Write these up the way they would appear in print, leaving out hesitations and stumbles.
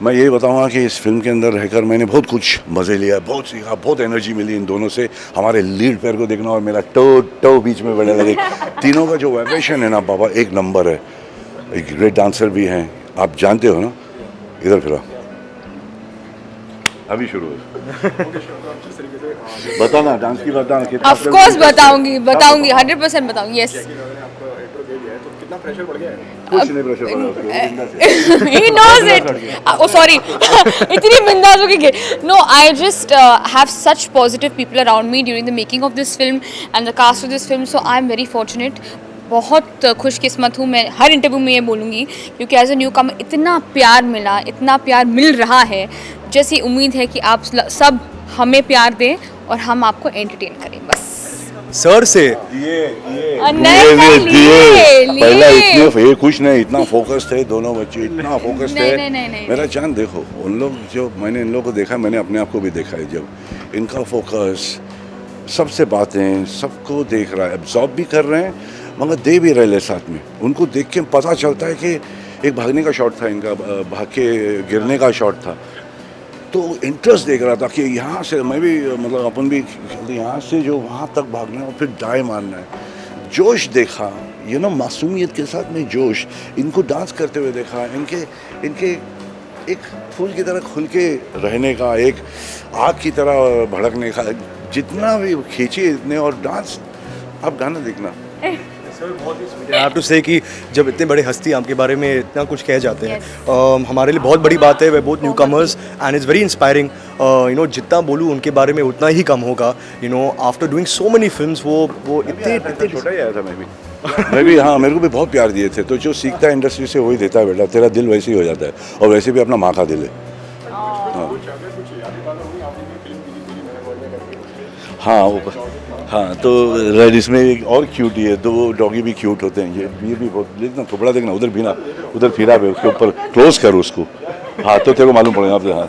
मैं यही बताऊंगा कि इस फिल्म के अंदर रहकर मैंने बहुत कुछ मज़े लिया, बहुत सीखा, बहुत एनर्जी मिली इन दोनों से। हमारे लीड पैर को देखना और मेरा टो बीच में बढ़ने लगे। तीनों का जो वाइब्रेशन है ना बाबा, एक नंबर है। एक ग्रेट डांसर भी हैं, आप जानते हो ना। इधर फिरा, अभी शुरू हो। बताना डांस की, बताना। ऑफ कोर्स बताऊंगी 100% बताऊंगी। यस, प्रेशर बढ़ गया है? कुछ नहीं प्रेशर बढ़ा उसको, he knows it. Oh sorry, इतनी बिंदास हो गई। No, I just have such positive people around me during the making of this film and the cast of this film, so I'm very fortunate. बहुत खुशकिस्मत हूँ मैं, हर इंटरव्यू में ये बोलूँगी, क्योंकि एज ए न्यू कमर इतना प्यार मिला, इतना प्यार मिल रहा है। जैसी उम्मीद है कि आप सब हमें प्यार दें और हम आपको एंटरटेन करें बस। सर से ये लिए पहला इतने ये कुछ नहीं, इतना फोकस थे दोनों बच्चे, इतना फोकस थे। नहीं। मेरा चांद देखो, उन लोग जो मैंने इन लोगों को देखा, मैंने अपने आप को भी देखा है। जब इनका फोकस, सबसे बातें, सबको देख रहा है, एब्जॉर्ब भी कर रहे हैं मगर दे भी रहे साथ में। उनको देख के पता चलता है कि एक भागने का शॉट था इनका, भाग के गिरने का शॉट था, तो इंटरेस्ट देख रहा था कि यहाँ से मैं भी, मतलब अपन भी यहाँ से जो वहाँ तक भागना है और फिर डाई मारना है। जोश देखा, मासूमियत के साथ में जोश। इनको डांस करते हुए देखा, इनके एक फूल की तरह खुल के रहने का, एक आग की तरह भड़कने का, जितना भी खींचे इतने। और डांस, आप गाना देखना। आई हैव टू से कि जब इतने बड़े हस्ती आपके बारे में इतना कुछ कह जाते हैं, हमारे लिए बहुत बड़ी बात है। We both newcomers and it's very inspiring. जितना बोलूँ उनके बारे में उतना ही कम होगा। After doing so many films, वो इतने छोटा ही आया था मैं भी हाँ, मेरे को भी बहुत प्यार दिए थे। तो जो सीखता है इंडस्ट्री से वही देता है बेटा, तेरा दिल वैसे ही हो जाता है। और वैसे भी अपना माँ का दिल है। हाँ, तो इसमें एक और क्यूट ही है, दो डॉगी भी क्यूट होते हैं। ये भी बहुत, देखना थोड़ा देखना, उधर भी ना, उधर फिरा पे उसके ऊपर क्लोज कर उसको। हाँ, तो तेरे को मालूम पड़ेगा आपसे। हाँ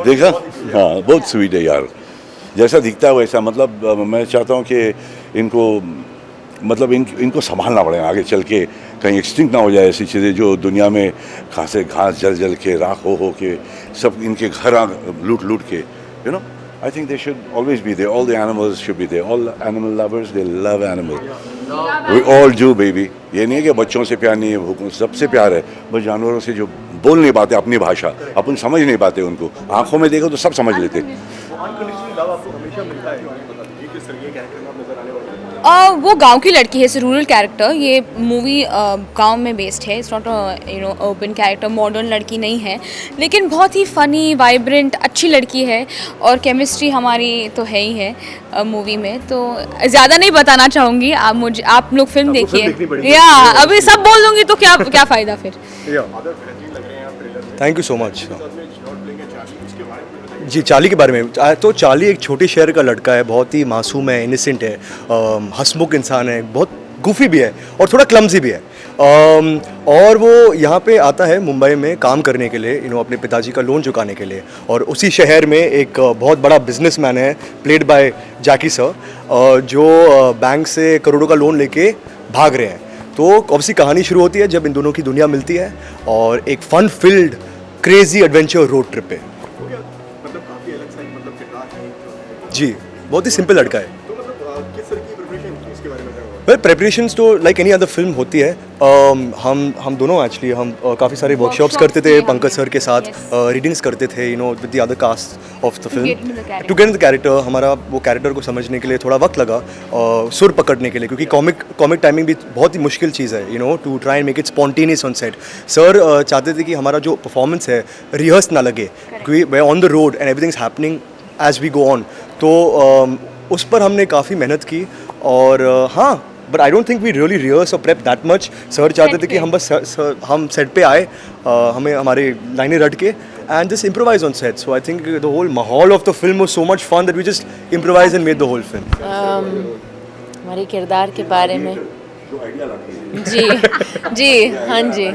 देखा, हाँ बहुत स्वीट है यार, जैसा दिखता है वैसा। मतलब मैं चाहता हूँ कि इनको संभालना पड़ेगा आगे चल के, कहीं एक्सटिंक्ट ना हो जाए ऐसी चीज़ें जो दुनिया में घास जल के राख हो के सब इनके घर लूट के, I think they should always be there. All the animals should be there. All animal lovers, they love animals. We all do, baby. ये नहीं है कि बच्चों से प्यार नहीं है, भूखों सबसे प्यार है। बस जानवरों से जो बोल नहीं पाते अपनी भाषा, अपन समझ नहीं पाते उनको, आंखों में देखो तो सब समझ लेते। वो गांव की लड़की है, रूरल कैरेक्टर। ये मूवी गांव में बेस्ड है। It's not urban character, modern लड़की नहीं है, लेकिन बहुत ही फनी, वाइब्रेंट, अच्छी लड़की है। और केमिस्ट्री हमारी तो है ही है मूवी में। तो ज़्यादा नहीं बताना चाहूँगी, आप लोग फिल्म देखिए। या अभी सब बोल दूँगी तो क्या फ़ायदा फिर। Thank you so much. जी, चार्ली के बारे में तो चार्ली एक छोटे शहर का लड़का है, बहुत ही मासूम है, इनोसेंट है, हंसमुख इंसान है, बहुत गुफी भी है और थोड़ा क्लमजी भी है। और वो यहाँ पे आता है मुंबई में काम करने के लिए, अपने पिताजी का लोन चुकाने के लिए। और उसी शहर में एक बहुत बड़ा बिजनेसमैन है, प्लेड बाय जैकी सर, जो बैंक से करोड़ों का लोन लेके भाग रहे हैं। तो ऑब्वियसली कहानी शुरू होती है जब इन दोनों की दुनिया मिलती है और एक fun filled crazy adventure road trip पे। जी, बहुत ही सिंपल लड़का है। तो मतलब किस तरह की प्रिपरेशन इसके बारे में बताओ? वेल, प्रिपरेशंस तो लाइक एनी अदर फिल्म होती है। हम दोनों एक्चुअली हम काफ़ी सारे वर्कशॉप्स करते थे पंकज सर के साथ, रीडिंग्स करते थे with the other cast of the film to get in the character. हमारा वो कैरेक्टर को समझने के लिए थोड़ा वक्त लगा, सुर पकड़ने के लिए, क्योंकि कॉमिक टाइमिंग भी बहुत ही मुश्किल चीज़ है, to try and make it spontaneous on set. Sir चाहते थे कि हमारा जो परफॉर्मेंस है रिहर्स ना लगे, क्योंकि we on the road and everything is happening as we go on. तो उस पर हमने काफ़ी मेहनत की। और हाँ, but I don't think we really rehearse और प्रेप दैट मच। सर चाहते थे कि हम सेट पे आए, हमें हमारे लाइनें रट के and just improvise on set. So I think the whole माहौल of the film was so much fun that we just improvise and made the whole film. हमारे किरदार के बारे में जी हाँ जी।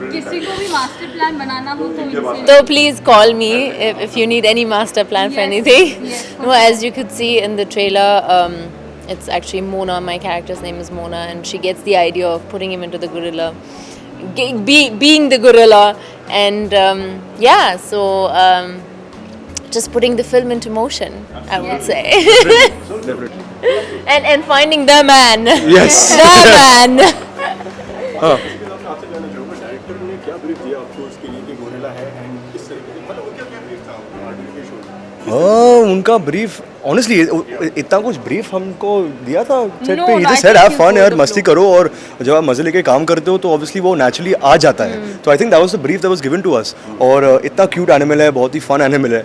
किसी को भी मास्टर प्लान बनाना हो तो please call me if you need any master plan for anything. No, as you could see in the trailer, It's actually Mona. My character's name is Mona, and she gets the idea of putting him into the gorilla, being the gorilla, and yeah. So just putting the film into motion, I would say, and finding the man. Yes. The man. आपसे जानना चाहूँगा director ने क्या brief दिया आपको उसके लिए कि गोरिल्ला है एंड किस तरीके से मतलब उनका क्या ब्रीफ था आर्टिस्ट के शो उनका ब्रीफ ऑनेस्टली इतना कुछ ब्रीफ हमको दिया था सेट No, पे. ही I just said think have you fun go यार, the मस्ती flow. करो, और जब आप मजे लेके काम करते हो तो ऑब्वियसली वो नेचुरली आ जाता है. तो I think that was the brief that was given to us. और इतना क्यूट एनिमल है, बहुत ही फन एनिमल है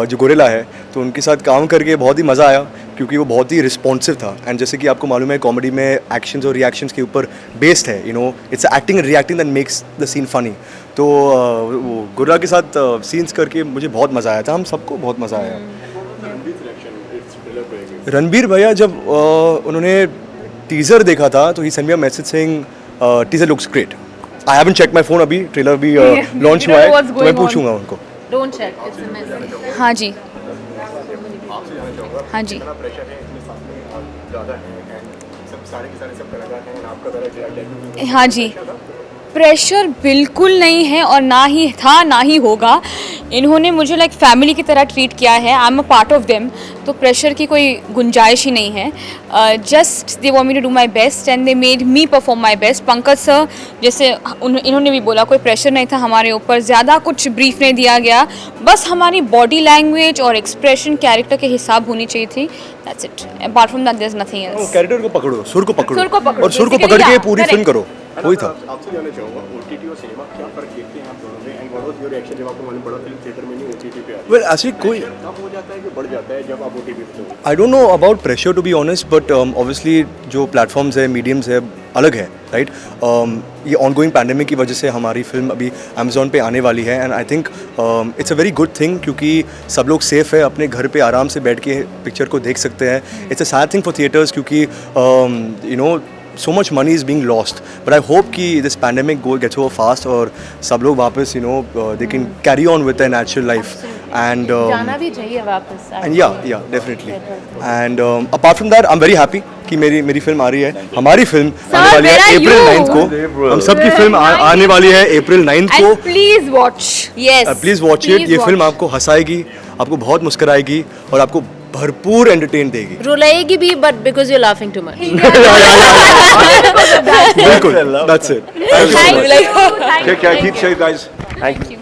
जो गोरिल्ला है. तो उनके साथ काम करके बहुत ही मज़ा आया क्योंकि वो बहुत ही रिस्पॉन्सिव था. एंड जैसे कि आपको मालूम है कॉमेडी में एक्शंस और रिएक्शंस के ऊपर बेस्ड है. You know it's acting and reacting that makes the scene funny. तो वो गोरिल्ला के साथ सीन्स करके मुझे बहुत मज़ा आया था. हम सबको बहुत मज़ा आया. रणबीर सिलेक्शन इट्स ट्रेलर पे रणबीर भैया जब उन्होंने टीज़र देखा था तो he send me a message saying teaser looks great. I haven't check my phone, अभी ट्रेलर भी लॉन्च you हुआ know है what's तो मैं going on. पूछूंगा उनको. Don't check. It's a message. हाँ जी, आपसे जानना चाहूँगा हाँ जी. कितना प्रेशर है इतने सामने और ज़्यादा है एंड सब सारे के सारे सब कलाकार हैं and आपका तरह डायरेक्टर हाँ जी. प्रेशर बिल्कुल नहीं है और ना ही था ना ही होगा. इन्होंने मुझे लाइक फैमिली की तरह ट्रीट किया है. I am a part of them. तो प्रेशर की कोई गुंजाइश ही नहीं है. Just they want me to do my best and they made me perform my best. Pankaj sir जैसे इन्होंने भी बोला कोई प्रेशर नहीं था हमारे ऊपर, ज़्यादा कुछ ब्रीफ नहीं दिया गया. बस हमारी बॉडी लैंग्वेज और एक्सप्रेशन कैरेक्टर के हिसाब होनी चाहिए थी. That's it. Apart from that there is nothing else. Character को पकड़ो, सुर को पकड़ो, सुर को पकड़ो, और सुर को basically, पकड़ के yeah, पूरी correct. फिल्म करो. वही था. आपसे जानना चाहूँगा ओटीटी और सिनेमा क्या फर्क देखते हैं आप दोनों में and what was your reaction जब आपको मालूम पड़ा फिल्म थिएटर में नहीं ओटीटी पे आ रही है? वेल ऐसे कोई कब हो जाता है कि बढ़ जाता है जब आप ओटीटी पे हो? I don't know about pressure to be honest, but obviously जो प्लेटफॉर्म्स है, मीडियम्स है, अलग है, राइट. ये ऑनगोइंग पैंडेमिक की वजह से हमारी फिल्म अभी अमेजोन पे आने वाली है. And I think it's a very good thing क्योंकि सब लोग सेफ है, अपने घर पे आराम से बैठ के पिक्चर को देख सकते हैं. It's a sad thing for theatres क्योंकि you know so much money is being lost, but I hope कि this pandemic gets over fast और सब लोग वापस you know they can carry on with their natural life. And जाना भी चाहिए वापस. and yeah definitely. And apart from that I'm very happy कि मेरी फिल्म आ रही है. हमारी फिल्म आने वाली where है are अप्रैल you? 9th को. हम सबकी फिल्म आने वाली है अप्रैल 9th को. And please watch. Yes. Please watch it. ये फिल्म आपको हंसाएगी, आपको बहुत मुस्कराएगी और आपको भरपूर एंटरटेन देगी. रुलाएगी भी, but because you're laughing too much. बिल्कुल, that's it. Thank you. Take care, keep safe guys. Thank you.